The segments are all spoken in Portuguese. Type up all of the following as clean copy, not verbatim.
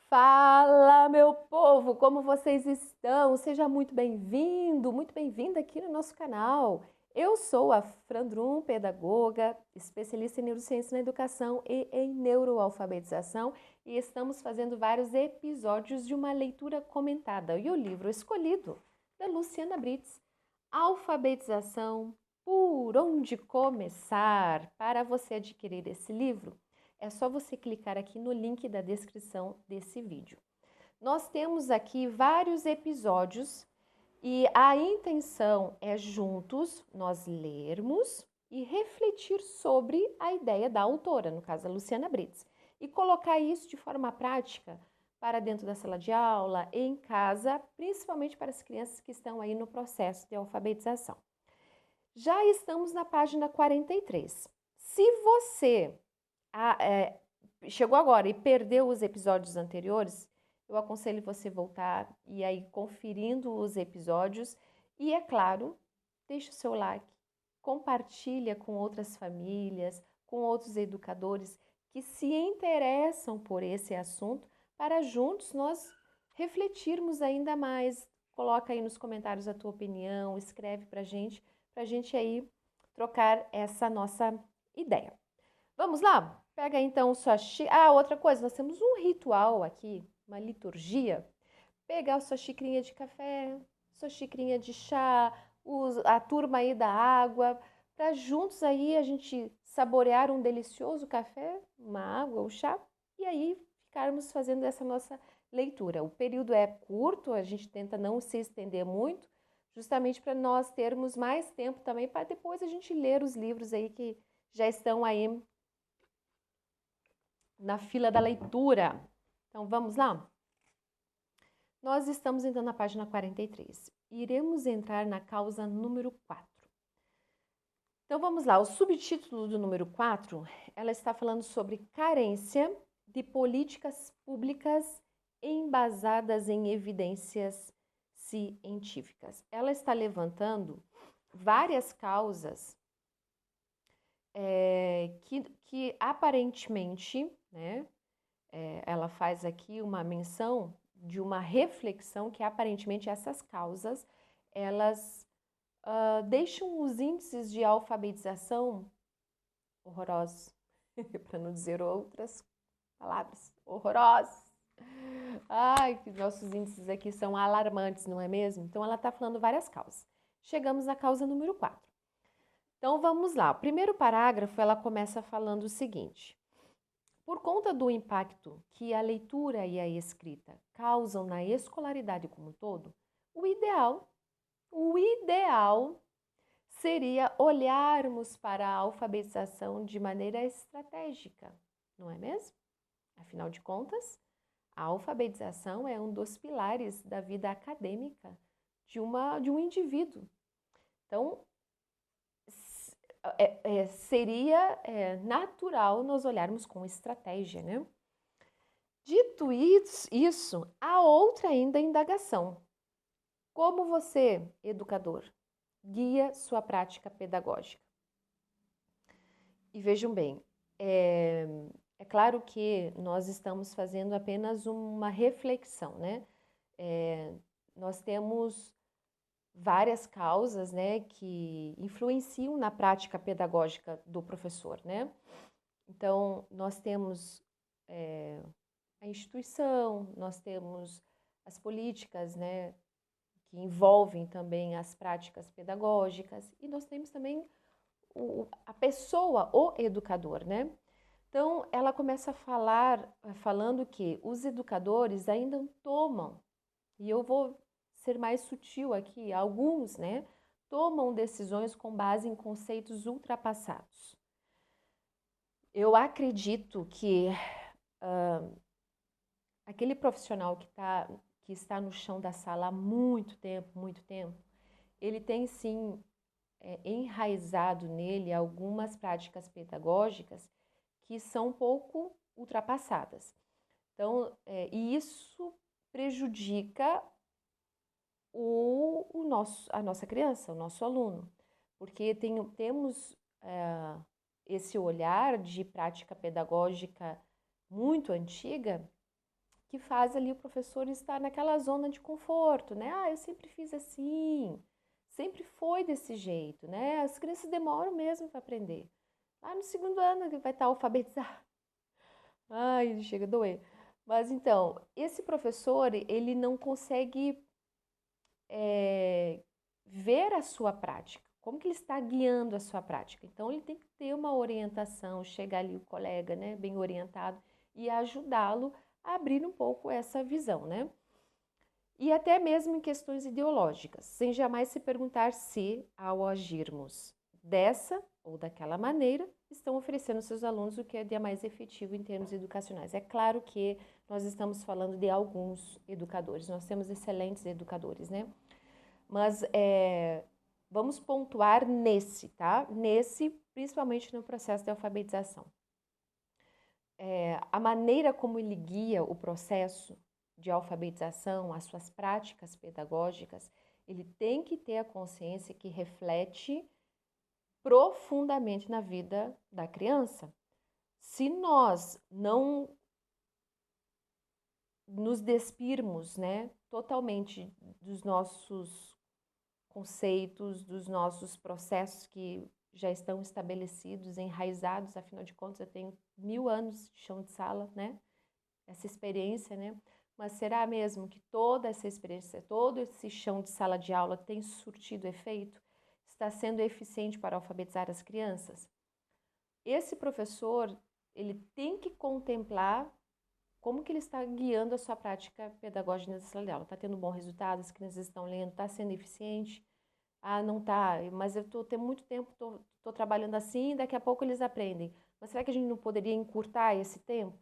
Fala, meu povo, como vocês estão? Seja muito bem-vinda aqui no nosso canal. Eu sou a Frandrum, pedagoga, especialista em neurociência na educação e em neuroalfabetização, e estamos fazendo vários episódios de uma leitura comentada. E o livro escolhido, da Luciana Britz, Alfabetização, por onde começar? Para você adquirir esse livro, é só você clicar aqui no link da descrição desse vídeo. Nós temos aqui vários episódios e a intenção é juntos nós lermos e refletir sobre a ideia da autora, no caso a Luciana Britz, e colocar isso de forma prática para dentro da sala de aula, em casa, principalmente para as crianças que estão aí no processo de alfabetização. Já estamos na página 43. Se você chegou agora e perdeu os episódios anteriores, eu aconselho você voltar e aí conferindo os episódios e, é claro, deixe o seu like, compartilha com outras famílias, com outros educadores que se interessam por esse assunto para juntos nós refletirmos ainda mais. Coloca aí nos comentários a tua opinião, escreve para a gente aí trocar essa nossa ideia. Vamos lá? Pega então sua xícara. Ah, outra coisa, nós temos um ritual aqui, uma liturgia. Pegar sua xicrinha de café, sua xicrinha de chá, a turma aí da água, para juntos aí a gente saborear um delicioso café, uma água ou chá, e aí ficarmos fazendo essa nossa leitura. O período é curto, a gente tenta não se estender muito, justamente para nós termos mais tempo também, para depois a gente ler os livros aí que já estão aí na fila da leitura. Então vamos lá? Nós estamos então na página 43. Iremos entrar na causa número 4. Então vamos lá, o subtítulo do número 4, ela está falando sobre carência de políticas públicas embasadas em evidências científicas. Ela está levantando várias causas que aparentemente, né, ela faz aqui uma menção de uma reflexão que aparentemente essas causas, elas deixam os índices de alfabetização horrorosos, para não dizer outras palavras, horrorosos. Ai, que nossos índices aqui são alarmantes, não é mesmo? Então ela está falando várias causas. Chegamos na causa número 4. Então vamos lá. O primeiro parágrafo ela começa falando o seguinte: por conta do impacto que a leitura e a escrita causam na escolaridade como um todo, o ideal seria olharmos para a alfabetização de maneira estratégica, não é mesmo? Afinal de contas, a alfabetização é um dos pilares da vida acadêmica de um indivíduo. Então, seria natural nós olharmos com estratégia, né? Dito isso, há outra ainda indagação. Como você, educador, guia sua prática pedagógica? E vejam bem, é claro que nós estamos fazendo apenas uma reflexão, né? Nós temos várias causas, né, que influenciam na prática pedagógica do professor, né? Então, nós temos a instituição, nós temos as políticas, né, que envolvem também as práticas pedagógicas, e nós temos também a pessoa, o educador, né? Então, ela começa a falar, falando que os educadores ainda tomam, e eu vou ser mais sutil aqui, alguns, né, tomam decisões com base em conceitos ultrapassados. Eu acredito que aquele profissional que está no chão da sala há muito tempo, ele tem sim enraizado nele algumas práticas pedagógicas que são um pouco ultrapassadas. Então, e isso prejudica a nossa criança, o nosso aluno, porque temos esse olhar de prática pedagógica muito antiga que faz ali o professor estar naquela zona de conforto, né? Ah, eu sempre fiz assim, sempre foi desse jeito, né? As crianças demoram mesmo para aprender. Lá no segundo ano ele vai estar alfabetizado. Ai, chega a doer. Mas então, esse professor, ele não consegue ver a sua prática, como que ele está guiando a sua prática. Então, ele tem que ter uma orientação, chegar ali o colega, né, bem orientado e ajudá-lo a abrir um pouco essa visão, né? E até mesmo em questões ideológicas, sem jamais se perguntar se, ao agirmos dessa ou daquela maneira, estão oferecendo aos seus alunos o que é de mais efetivo em termos educacionais. É claro que nós estamos falando de alguns educadores, nós temos excelentes educadores, né? Mas vamos pontuar nesse, tá? Nesse, principalmente no processo de alfabetização. A maneira como ele guia o processo de alfabetização, as suas práticas pedagógicas, ele tem que ter a consciência que reflete profundamente na vida da criança. Se nós não nos despirmos, né, totalmente dos nossos conceitos, dos nossos processos que já estão estabelecidos, enraizados, afinal de contas eu tenho 1000 anos de chão de sala, né? Essa experiência, né? Mas será mesmo que toda essa experiência, todo esse chão de sala de aula tem surtido efeito? Está sendo eficiente para alfabetizar as crianças? Esse professor, ele tem que contemplar como que ele está guiando a sua prática pedagógica nessa sala de aula. Está tendo um bom resultado, as crianças estão lendo, está sendo eficiente? Ah, não tá, mas eu tô tem muito tempo, tô trabalhando assim, daqui a pouco eles aprendem. Mas será que a gente não poderia encurtar esse tempo?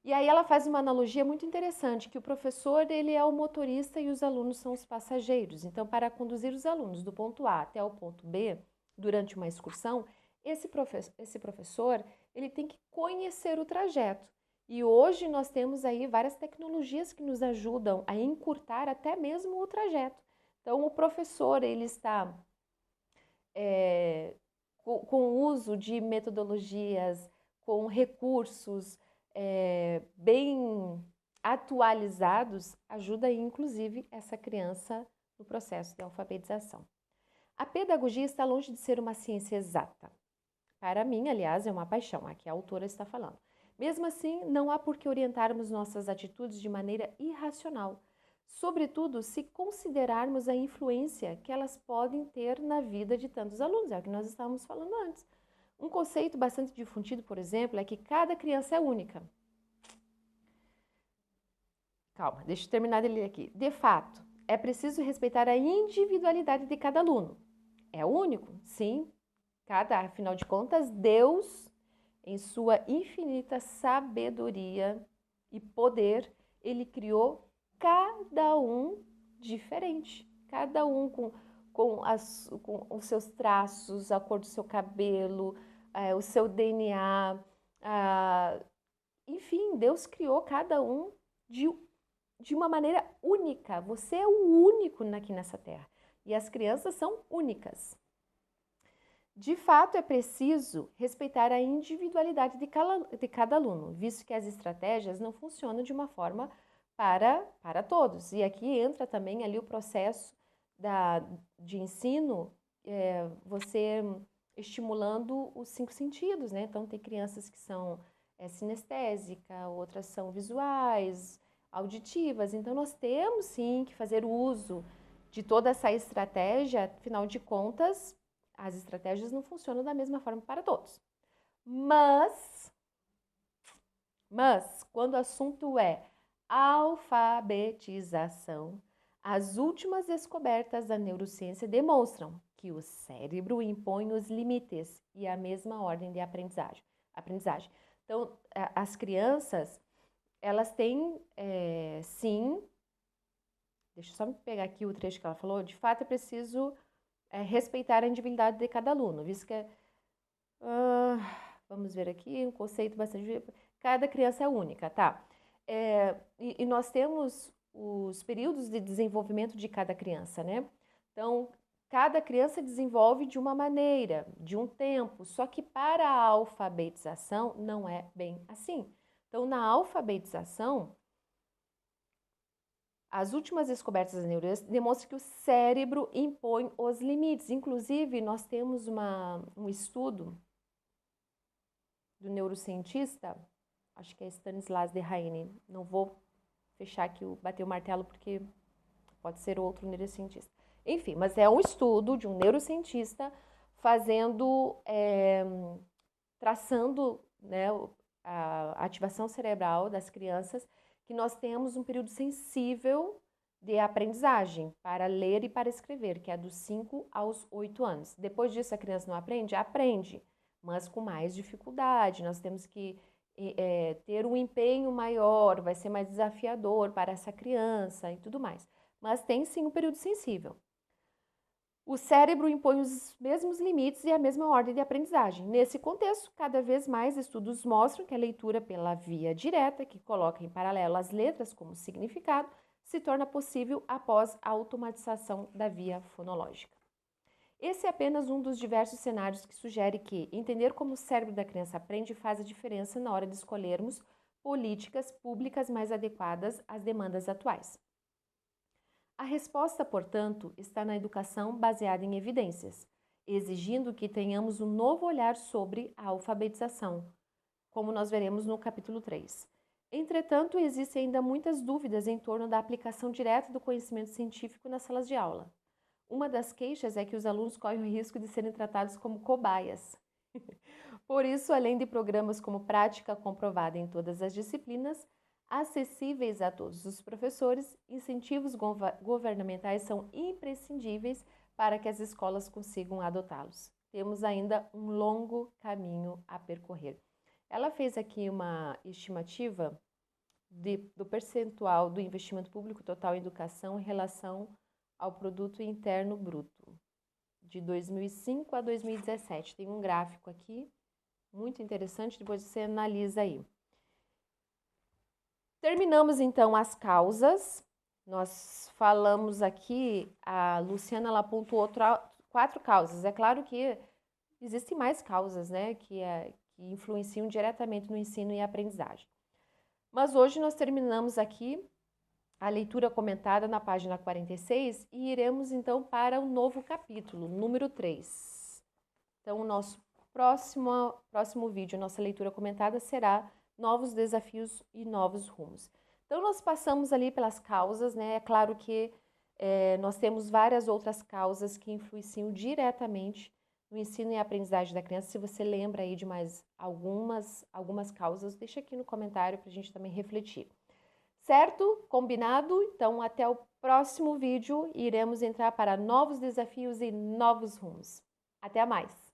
E aí ela faz uma analogia muito interessante, que o professor, ele é o motorista e os alunos são os passageiros. Então, para conduzir os alunos do ponto A até o ponto B, durante uma excursão, esse professor, ele tem que conhecer o trajeto. E hoje nós temos aí várias tecnologias que nos ajudam a encurtar até mesmo o trajeto. Então, o professor, ele está com o uso de metodologias, com recursos bem atualizados, ajuda inclusive essa criança no processo de alfabetização. A pedagogia está longe de ser uma ciência exata. Para mim, aliás, é uma paixão, aqui a autora está falando. Mesmo assim, não há por que orientarmos nossas atitudes de maneira irracional, sobretudo se considerarmos a influência que elas podem ter na vida de tantos alunos, é o que nós estávamos falando antes. Um conceito bastante difundido, por exemplo, é que cada criança é única. Calma, deixa eu terminar de ler aqui. De fato, é preciso respeitar a individualidade de cada aluno. É único? Sim. Afinal de contas, Deus, em sua infinita sabedoria e poder, ele criou cada um diferente. Cada um com os seus traços, a cor do seu cabelo, o seu DNA. Enfim, Deus criou cada um de uma maneira única. Você é o único aqui nessa terra. E as crianças são únicas. De fato, é preciso respeitar a individualidade de cada aluno, visto que as estratégias não funcionam de uma forma para todos. E aqui entra também ali o processo de ensino, você estimulando os 5 sentidos, né? Então, tem crianças que são sinestésicas, outras são visuais, auditivas. Então, nós temos sim que fazer uso de toda essa estratégia, afinal de contas, as estratégias não funcionam da mesma forma para todos. Mas quando o assunto é alfabetização, as últimas descobertas da neurociência demonstram que o cérebro impõe os limites e a mesma ordem de aprendizagem. Então, as crianças, elas têm, sim, deixa eu só pegar aqui o trecho que ela falou, de fato é preciso respeitar a individualidade de cada aluno, visto que vamos ver aqui, um conceito bastante... Cada criança é única, tá? E nós temos os períodos de desenvolvimento de cada criança, né? Então, cada criança desenvolve de uma maneira, de um tempo, só que para a alfabetização não é bem assim. Então, na alfabetização, as últimas descobertas das neurociências demonstram que o cérebro impõe os limites. Inclusive, nós temos um estudo do neurocientista, acho que é Stanislas Dehaene, não vou fechar aqui, bater o martelo, porque pode ser outro neurocientista. Enfim, mas é um estudo de um neurocientista traçando, né, a ativação cerebral das crianças, que nós temos um período sensível de aprendizagem para ler e para escrever, que é dos 5 aos 8 anos. Depois disso, a criança não aprende? Aprende, mas com mais dificuldade. Nós temos que ter um empenho maior, vai ser mais desafiador para essa criança e tudo mais. Mas tem sim um período sensível. O cérebro impõe os mesmos limites e a mesma ordem de aprendizagem. Nesse contexto, cada vez mais estudos mostram que a leitura pela via direta, que coloca em paralelo as letras como significado, se torna possível após a automatização da via fonológica. Esse é apenas um dos diversos cenários que sugere que entender como o cérebro da criança aprende faz a diferença na hora de escolhermos políticas públicas mais adequadas às demandas atuais. A resposta, portanto, está na educação baseada em evidências, exigindo que tenhamos um novo olhar sobre a alfabetização, como nós veremos no capítulo 3. Entretanto, existem ainda muitas dúvidas em torno da aplicação direta do conhecimento científico nas salas de aula. Uma das queixas é que os alunos correm o risco de serem tratados como cobaias. Por isso, além de programas como Prática Comprovada em todas as disciplinas, acessíveis a todos os professores, incentivos governamentais são imprescindíveis para que as escolas consigam adotá-los. Temos ainda um longo caminho a percorrer. Ela fez aqui uma estimativa do percentual do investimento público total em educação em relação ao produto interno bruto, de 2005 a 2017. Tem um gráfico aqui, muito interessante, depois você analisa aí. Terminamos, então, as causas. Nós falamos aqui, a Luciana ela pontuou 4 causas. É claro que existem mais causas, né, que influenciam diretamente no ensino e aprendizagem. Mas hoje nós terminamos aqui a leitura comentada na página 46 e iremos então para o novo capítulo, número 3. Então, o nosso próximo vídeo, nossa leitura comentada será novos desafios e novos rumos. Então, nós passamos ali pelas causas, né? É claro que nós temos várias outras causas que influenciam diretamente no ensino e aprendizagem da criança. Se você lembra aí de mais algumas causas, deixa aqui no comentário para a gente também refletir. Certo? Combinado? Então, até o próximo vídeo, iremos entrar para novos desafios e novos rumos. Até mais!